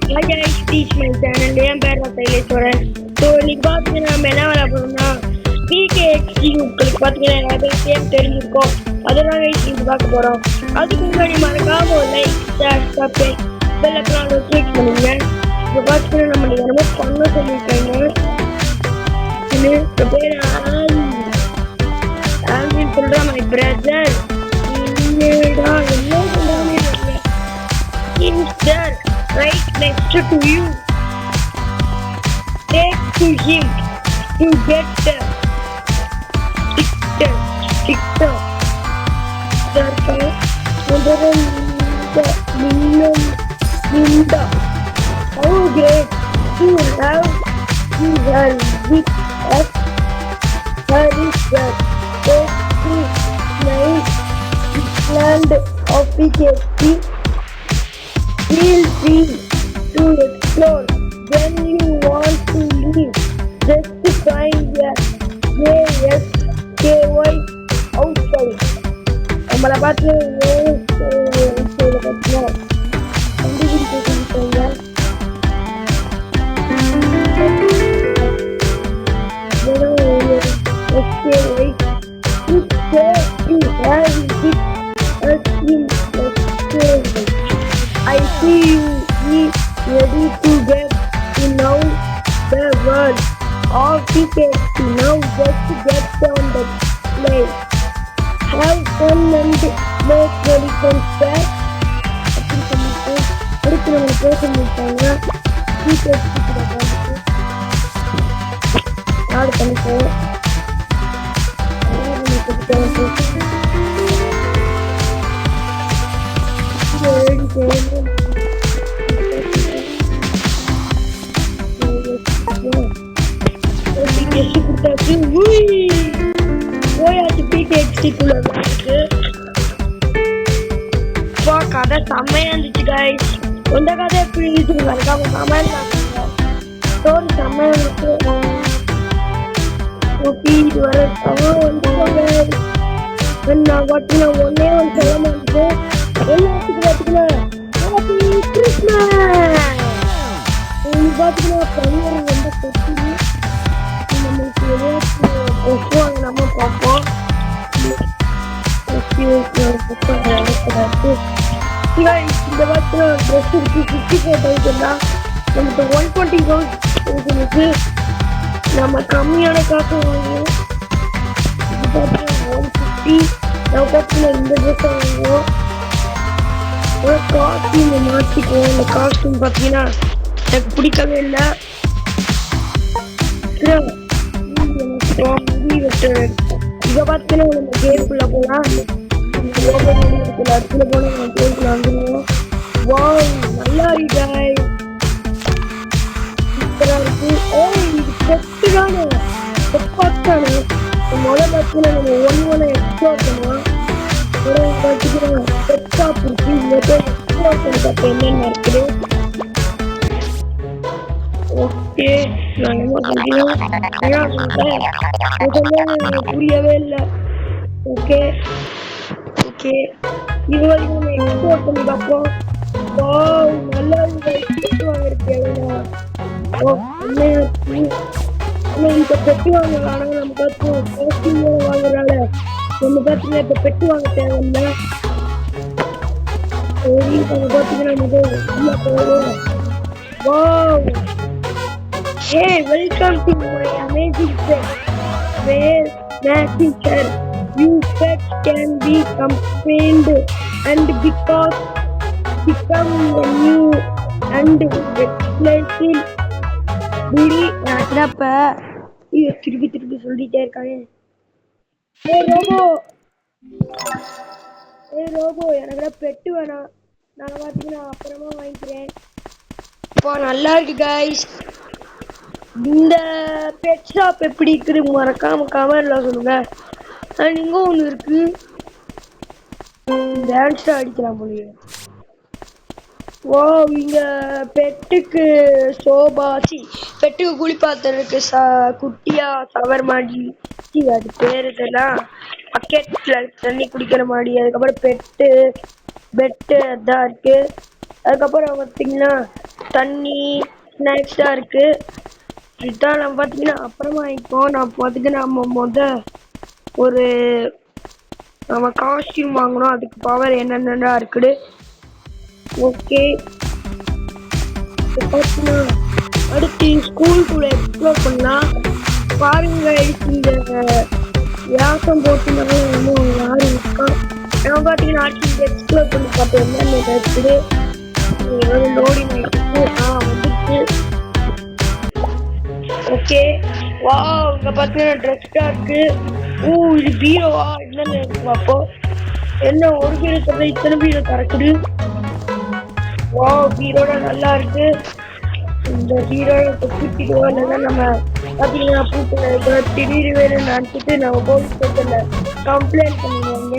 Hi guys, teach my channel. என் பேர் சைலேஸ்வரன். So இன்னைக்கு பார்த்தீங்கன்னா நம்ம என்ன வேலை போகிறோம்னா பிகேஎக்ஸ்டி உங்களுக்கு பார்த்தீங்கன்னா நிறைய பேர் சேம் தெரிஞ்சிருக்கோம். அதெல்லாம் இன்னைக்கு பார்க்க போகிறோம். அதுக்கு முன்னாடி மறக்காம ஒரு like, share, subscribe, bell icon click பண்ணுங்க. இப்போ பார்த்தீங்கன்னா நம்ம என்னமோ பண்ண சொல்லியிருக்காங்க. பேர் ஆல்வின் சொல்கிறா மை பிரதர். என்னடா என்ன சொல்கிறாங்க? There, right next to you. Take to him to get sicker. Therefore, Linda, how great to have you here with us. Her is the nice land of the safety. Feel free to explore when you want to leave. Just find a ASKY outside. நம்மளை பார்த்து I see you ready to get to know the world of tickets. Now just get on the plane. Have fun and make very contact. கதை செம்மையா இருந்துச்சு guys. இந்த கதை எப்படி இருந்துச்சு மறக்காம கமெண்ட் பண்ணுங்க. ஸ்டோரி செம்மையா இருந்துச்சு. ஓகே இது வர நான் பார்த்தீங்கன்னா ஒன்னே ஒன்று சொல்ல மாட்டேன். எல்லாத்துக்கும் பார்த்தீங்கன்னா ஹாப்பி கிறிஸ்மஸ். இது பார்த்தீங்கன்னா பையன் ரொம்ப கொட்டி நம்மளுக்கு எதாச்சும் வாங்கினாம பார்ப்போம். இந்த பார்த்தீங்கன்னா ட்ரெஸ் இருக்கு 54,000 தான். நமக்கு 120,000 நம்ம கம்மியான காசு வாங்குவோம். இது பார்த்தீங்கன்னா 150. நம்ம பார்த்தீங்கன்னா இந்த ட்ரெஸ்ஸை வாங்குவோம். காஸ்டியூம் மாற்றிக்குவோம். இந்த காஸ்டியூம் பார்த்தீங்கன்னா எனக்கு பிடிக்கவே இல்லை. முடி வெட்டுறது இதை பார்த்தீங்கன்னா நம்ம கேம்குள்ளே போகலாம். இடத்துல போன நம்ம கேம்குள்ள வந்துடுவோம். வாவ் நல்லா இருக்காய் சூப்பராக இருக்கு. இது செட்டுதானே செப்பாத்தானே. முதல்ல பார்த்தீங்கன்னா நம்ம ஒன்று எக்ஸ்ப்ளோர் பண்ணுவோம். பார்த்தீங்கன்னா செட்டாப் இருக்கு. இந்த பேர் எக்ஸ்ப்ளோர் பண்ணி பார்த்தா என்னென்ன இருக்குது. ஓகே நான் என்ன சொல்றேன் புரியவே இல்லை. ஓகே ஓகே இது வரைக்கும் நம்ம எக்ஸ்ப்ளோர் பண்ணி பார்ப்போம். நல்லா பெட்டு வாங்கிருக்கு. இப்போ பெட்டு வாங்கலாம். நம்ம பார்த்து வாங்குறதால நம்ம பார்த்தீங்கன்னா இப்போ பெட்டு வாங்க தேவையில்லை. நம்ம பார்த்தீங்கன்னா போவோம். Hey, welcome to my amazing set where matching chair you pets can be combined and become a new and replacing booty. நாட்டப்ப இது திருப்பி சொல்லிட்டே இருக்கானே. ரோபோ எனக்கு பெட்டு வேணாம். நான் பார்த்தீங்கன்னா அப்புறமா வாங்கிக்கிறேன். இப்போ நல்லா இருக்கு கைஸ். இந்த பெட் ஷாப் எப்படி இருக்குது மறக்காம கமெண்ட்ல சொல்லுங்க. அண்ட் இங்க ஒன்று இருக்கு. டான்ஸ் அடிக்கலாம் போலியே. இங்க பெட்டுக்கு சோபாசி பெட்டுக்கு குளிப்பாத்துறதுக்கு குட்டியா சவர் மாடி அது பேரு இதெல்லாம் பக்கெட்ல தண்ணி குடிக்கிற மாடி. அதுக்கப்புறம் பெட்டு பெட்டு அதான் இருக்கு. அதுக்கப்புறம் பார்த்தீங்கன்னா தண்ணி ஸ்நாக்ஸ் தான் இருக்கு. இதுதான் நம்ம பார்த்தீங்கன்னா அப்புறமா இப்போ நான் பார்த்தீங்கன்னா ஒரு நம்ம காஸ்டியூம் வாங்கணும். அதுக்கு பவர் என்னென்னடா இருக்குது. ஓகே பார்த்தீங்கன்னா அடுத்து ஸ்கூலுக்குள்ள எக்ஸ்ப்ளோர் பண்ணலாம். பாருங்க இந்த வியாசம் போட்டுனாலும் இன்னும் யாரும் இருக்கா. நான் பார்த்தீங்கன்னா அடுத்து எக்ஸ்ப்ளோர் பண்ணி பார்த்தேன் என்னென்ன இருக்குது. லோடிங் ஆகிடுச்சு. வந்துச்சு. ஓகே வா இங்க பார்த்தீங்கன்னா ட்ரெஸ்ஸா இருக்கு. இது பீரோவா என்னன்னு இருக்கு அப்போ என்ன ஒரு பீரோ தவிர இத்தனை பீரோ திறக்குது. வா பீரோட நல்லா இருக்கு. இந்த பீரோட கூட்டிடுவோம். இல்லைன்னா நம்ம பார்த்தீங்கன்னா பூட்டு திடீர் வேணும்னு நினச்சிட்டு நம்ம போலீஸ் ஸ்டேஷன்ல கம்ப்ளைண்ட் பண்ணுவாங்க.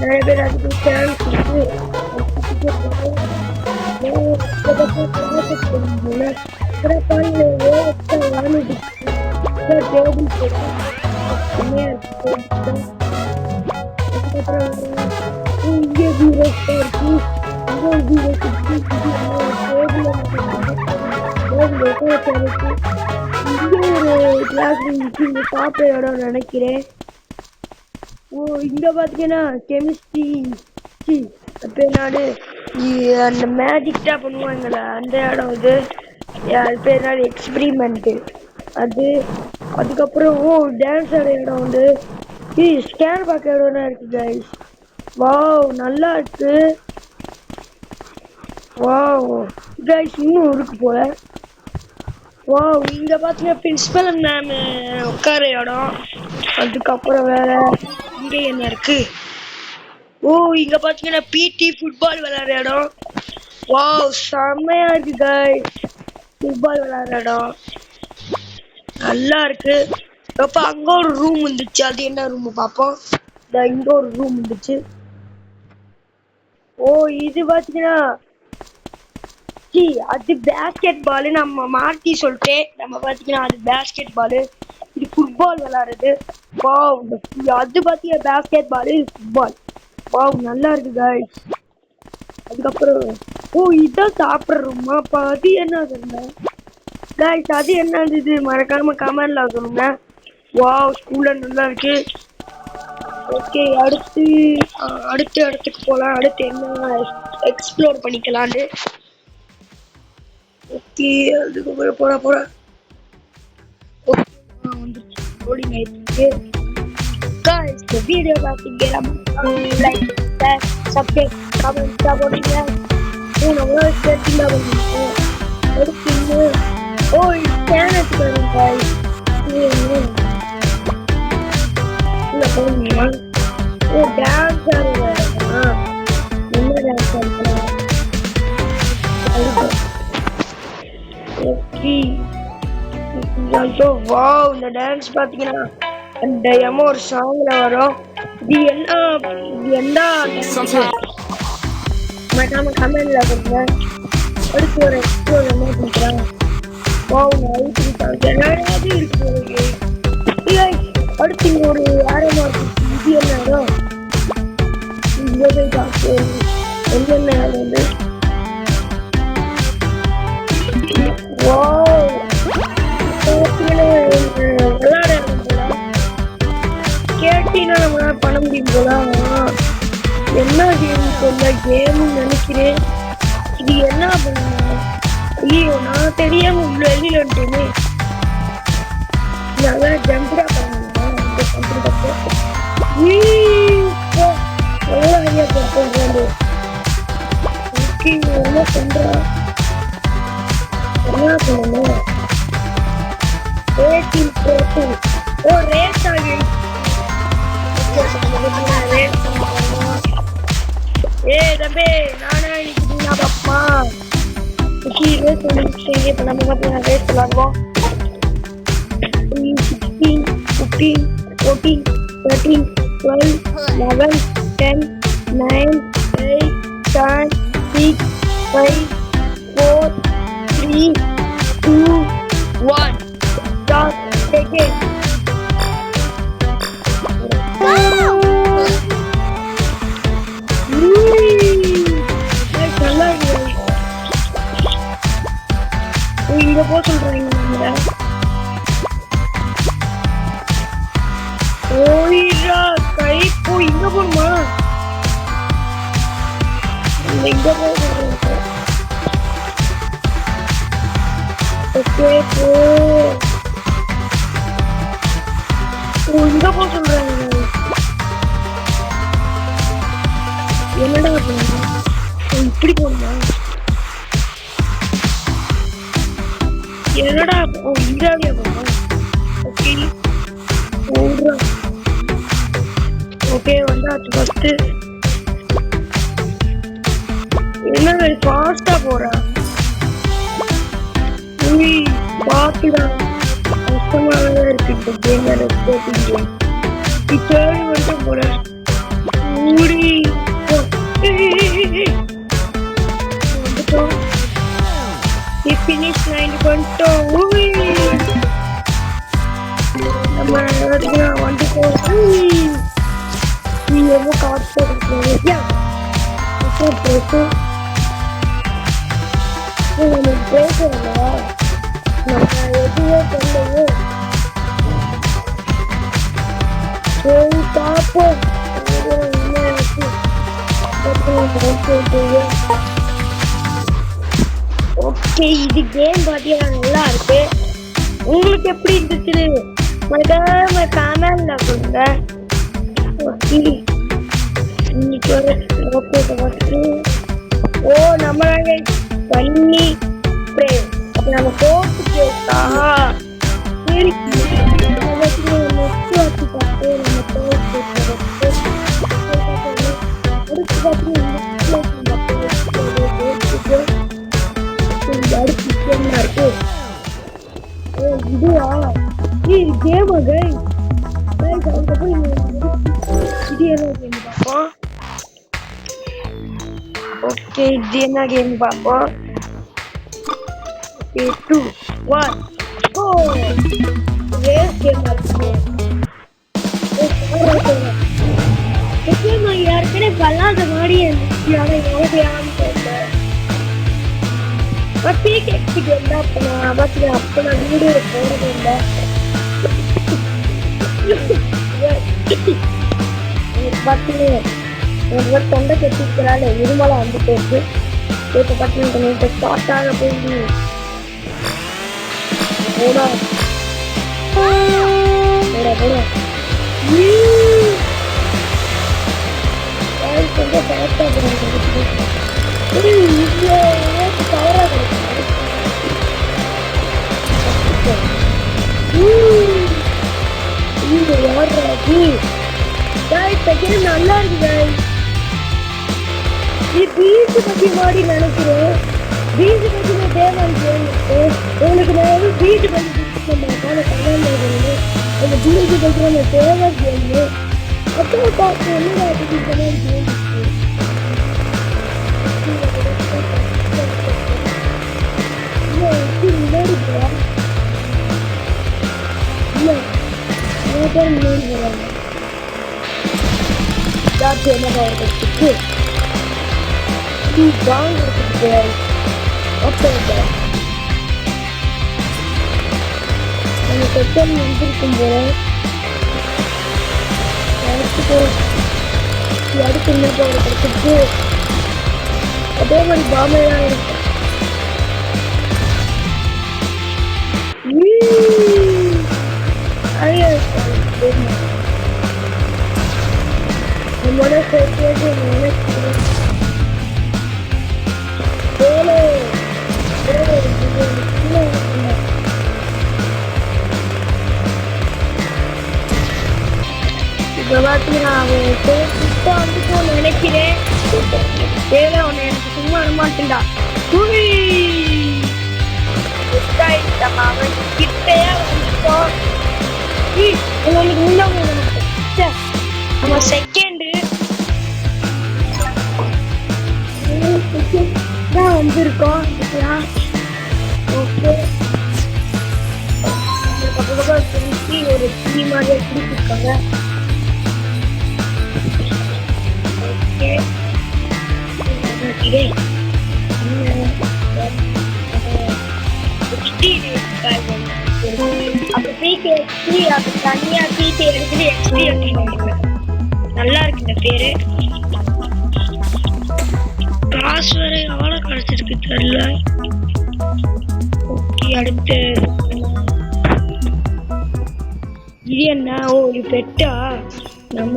நிறைய பேர் அதுக்கு சான்ஸ் இருக்கு. நினைக்கிறேன். இங்க பாத்தீங்கன்னா கெமிஸ்ட்ரி அந்த மேஜிக் தான் பண்ணுவாங்கல்ல அந்த இடம் இது. அது பேர் நாடு எக்ஸ்பிரிமெண்ட். அதுக்கப்புறம் டான்ஸ் ஆட இடம் வந்து ஸ்கேன் பார்க்க இடம்னா இருக்கு கைஸ். வாவ் நல்லா இருக்கு. வாவ் கைஸ் இன்னும் இருக்கு போல. வாவ் இங்க பாத்தீங்கன்னா பிரின்சிபல் மேம் உட்கார இடம். அதுக்கப்புறம் வேற இங்க என்ன இருக்கு. இங்க பாத்தீங்கன்னா பிடி ஃபுட்பால் விளையாடுற இடம். வாவ் செம்மையா இருக்கு கைஸ். ஃபுட்பால் விளையாடுற இடம் நல்லா இருக்கு. அப்ப அங்க ஒரு ரூம் இருந்துச்சு. அது என்ன ரூம் பாப்போம். இங்க ஒரு ரூம் இருந்துச்சு. இது பாத்தீங்கன்னா அது பேஸ்கெட் பால். நம்ம மாத்தி சொல்லிட்டேன். நம்ம பாத்தீங்கன்னா அது பேஸ்கெட் பால். இது ஃபுட்பால் விளையாடுறது. வாவ் அது பாத்தீங்கன்னா பேஸ்கெட் பால் இது ஃபுட்பால். வாவ் நல்லா இருக்கு கைஸ். அதுக்கப்புறம் இதான் சாப்பிட்ற ரூமா. அப்ப அது என்ன கைஸ் அது என்னது மறக்காம கமெண்ட்ல சொல்லுங்க. வாவ் ஸ்கூல்ல நல்லா இருக்கு. ஓகே அடுத்து இடத்துக்கு போலாம். அடுத்து என்ன எக்ஸ்ப்ளோர் பண்ணிக்கலான்னு. ஓகே அதுக்கப்புறம் போறா வந்துச்சு. லோடிங் ஆயிடுச்சு. கைஸ் இந்த வீடியோ பார்த்தீங்கன்னா லைக் ஷேர் சப்ஸ்கிரைப் கமெண்ட் போடுங்க. நம்மளோட ஸ்டேட்டிங்ல வந்து அடுத்து சேனல் பாருங்க கைஸ். டான்ஸ் ஆடுறா என்ன டான்ஸ் ஆடுறா. வாவ் இந்த டான்ஸ் பாத்தீங்கன்னா அந்த ஒரு சாங்ல வரும். இது என்ன மறக்காம கமெண்ட்ல கொடுங்க. அடுத்து ஒரு எக்ஸ்ப்ளோர் என்ன பண்ணிக்கலாம். வாவ் நிறைய இருக்கு. அடுத்து இங்க ஒரு ஆரமா இருக்கு. இது என்ன இடம். என்னென்ன இடம் வந்து விளையாட கேட்டீங்கன்னா நம்மளால பண்ண முடியும் போல. என்ன கேம் சொல்ல கேம் நினைக்கிறேன். இது என்ன பண்ணுங்க. ஐயோ நான் தெரியாம வெளியில வந்துட்டேனே. நல்லா ஜம்பா பண்ணுங்க. என்ன பண்ற என்ன பண்ணணும். ரேஸ் ஆகி தம்பி நானே அப்பா ரேஸ் இப்ப நம்ம பார்த்தீங்கன்னா ரேஸ் விளாடுவோம். 16 15 14 13 12 11 10 9 8 7 6 5 4 3 2 1 start again. நல்லா இருக்கு. இங்க போக சொல்றாங்க நம்மள. ஓய்ரா கை போ இங்க போணுமா? இங்க போக சொல்றாங்க. ஓகே போ. இங்க போக சொல்றாங்க. என்னடா பண்ணுங்க? இப்படி போணுமா? என்னடா இந்தியாவியா போனா? ஓகே ஓகே வந்தாச்சு ஃபர்ஸ்ட். என்ன ஃபாஸ்டா போறா? பாத்துதான் கஷ்டமானதா இருக்கு இந்த கேம். தேடி மட்டும் போற மூடி வந்துட்டோம். ஃபினிஷ் லைன் பண்ணிட்டோம். நம்ம வந்துட்டோம். நீ எவ்வளோ காசு போட்டுருக்கீங்க? நம்ம பேசுறோம்ல, நம்ம எதுவே பண்ணலையே. சரி பார்ப்போம். ஓகே இது கேம் பாத்தீங்கன்னா நல்லா இருக்கு. உங்களுக்கு எப்படி இருந்துச்சு மறக்காம கமெண்ட்ல கொடுங்க. இன்னைக்கு ஒரு ஓ நம்ம பண்ணி நம்ம கோப்பு கேட்டா சரி இதுவா இது கேமா கைஸ்? அதுக்கப்புறம் இது என்ன கேம் பார்ப்போம். ஓகே இது என்ன கேம் பார்ப்போம். ஓகே 2 1 கோ. ரேஸ் கேம் இருக்கு. ஓகே நான் யாருக்கே பல்லாத மாதிரி இருந்துச்சு. ஆனால் எனக்கு யாரும் தெரியல. பீக் எக்ஸிட் என்ன பண்ண பட் அப்போ நான் வீடியோ போடுறது இல்லை. பார்த்து தொண்டை கட்டிக்கிறாள் இருமலாம் வந்துட்டு இருக்கு. இப்போ பார்த்து ஸ்டார்ட் ஆக போயிடுது. போடா போடா போடா கொஞ்சம் ஃபாஸ்டா போறாங்க. கவரா கிடைக்கும். நல்லா இருக்கு. பீச் பத்தி மாதிரி நினைக்கிறேன். பீச் பத்தி நான் தேவை உங்களுக்கு நான் பீச் பத்தி அந்த பீச் பத்தி நம்ம தேவை கேமு அப்புறம் பார்த்து என்ன முன்னாடி போறா முன்னாடி போறாங்க. என்ன பாக்கிறதுக்கு வாங்கிறதுக்கு நம்ம பெட்ரோல் வந்துருக்கும் போல அடுத்து என்ன போகிறதுக்கு அதே மாதிரி பாம்பேதான் இருக்கு. நம்மளோட சேர்த்து இப்போ பார்த்தீங்கன்னா இப்போ வந்துட்டு ஒன்று நினைக்கிறேன். தேவை ஒன்று எனக்கு சும்மா வரமாட்டேன்டா. அவன் கிட்டையா வந்துட்டோம். உங்களுக்கு முன்னாடி நம்ம செகண்டு தான் வந்திருக்கோம். ஓகே ஒரு டீ மாதிரியே பிடிச்சிருக்காங்க. ஓகே அப்ப பிகேஎக்ஸ்டி அப்ப தனியா பிகே எடுத்துட்டு எக்ஸ்டி எடுத்துட்டு நல்லா இருக்கு இந்த பேரு. காசு வர எவ்வளவு கிடைச்சிருக்கு தெரியல. ஓகே அடுத்து இது என்ன? ஓ இது பெட்டா? நம்ம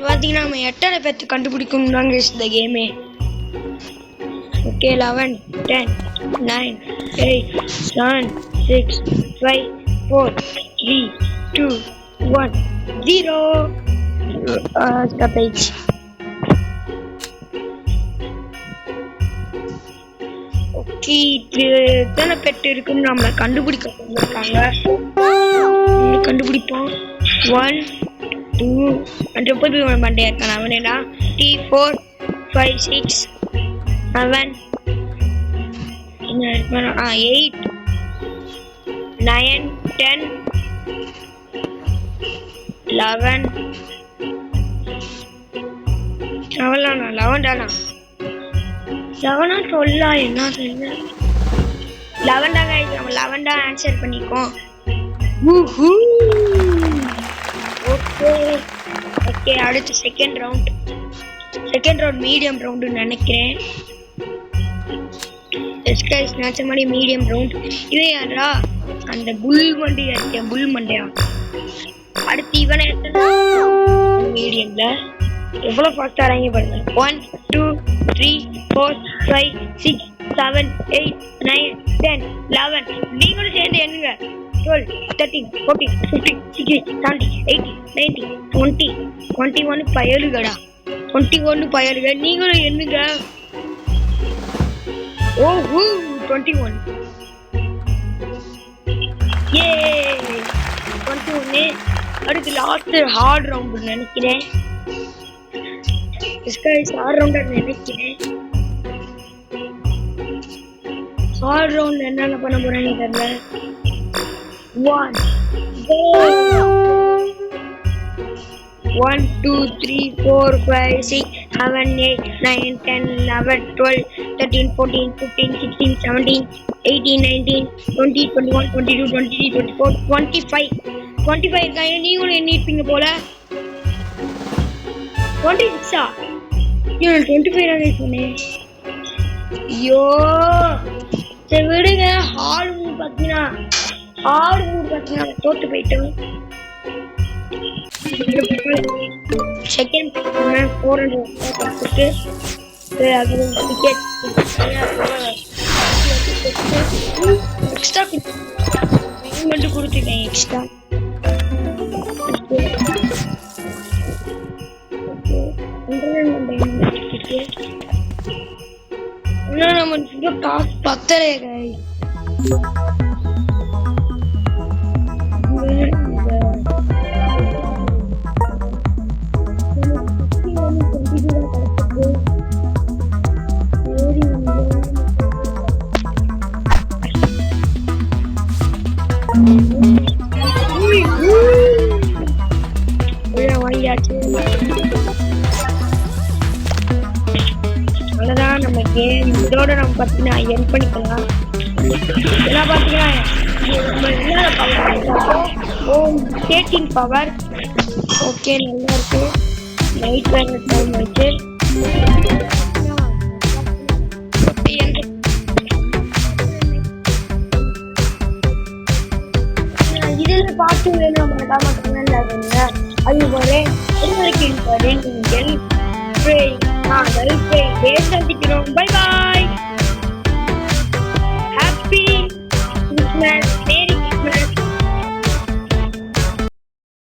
பாத்தீங்கன்னா நம்ம எட்டரை பெட்டு கண்டுபிடிக்கணும் தாங்க இந்த கேமே. Okay 11 10 9 8 7 6 5 4 3 2 1 0 stoppage. ஓகே இது எத்தனை பெட்டு இருக்குன்னு நம்மளை கண்டுபிடிக்க சொல்லியிருக்காங்க. கண்டுபிடிப்போம். 1 2 அஞ்சு போய் மண்டே இருக்கான் அவனேடா. 3 4 5 6 7 8 9 10 11 அவ்வளோண்ணா 11 தானா? 11 சொல்லா என்ன சொல்ல 11 தாங்க. நம்ம 11 தான் ஆன்சர் பண்ணிக்கோம். ஓகே ஓகே அடுத்து செகண்ட் ரவுண்ட் மீடியம் ரவுண்டு நினைக்கிறேன். மாதிரி மீடியம் ரவுண்ட். இதே யாரா அந்த புல் மண்டையா? அடுத்து இவனை மீடியம்ல எவ்வளவு ஃபாஸ்டா இறங்கி பாருங்க. 1 2 3 4 5 6 7 8 9 10 11 நீங்களும் சேர்ந்து எண்ணுங்க. 12 13 14 15 16 17 18 19 20 21 பயலுகடா. 21 பயலுக நீங்களும் எண்ணுங்க. ஓஹூ 21 ஏ 21. அடுத்து லாஸ்ட் ஹார்ட் ரவுண்ட் நினைக்கிறேன். ஹார்ட் ரவுண்ட் நினைக்கிறேன். ஹார்ட் ரவுண்ட் என்னென்ன பண்ண போறேன்னு தெரியல. 1 1 2 3 4 5 6 7 8 9 10 11 12 13 14 15 16 17 18 19 20 21 22 23 24 25 இருக்காங்க. நீங்களும் எண்ணிருப்பீங்க போல. 26 25 சொன்னேன். ஐயோ சரி விடுங்க. ஹார்ட் மூவ் பார்த்தீங்கன்னா தோத்து போயிட்டோம். செகண்ட் 400 எக்ஸ்ட்ரா பேமெண்ட் கொடுத்துருக்கேன். எக்ஸ்ட்ரா நம்ம காசு பத்தரை அவ்வளோதான் நம்ம கேம். இதோட நம்ம பார்த்தீங்கன்னா என் பண்ணிக்கலாம். இதெல்லாம் பார்த்தீங்கன்னா ஓம் 13 பவர். ஓகே நல்லா இருக்கு. நைட் வேறு டைம் வச்சு இதில் பார்த்து வேணும் மறக்காம கமெண்ட் ஆகுங்க. அது போல உங்களுக்கு நாங்கள் பேச சந்திக்கிறோம். Bye bye.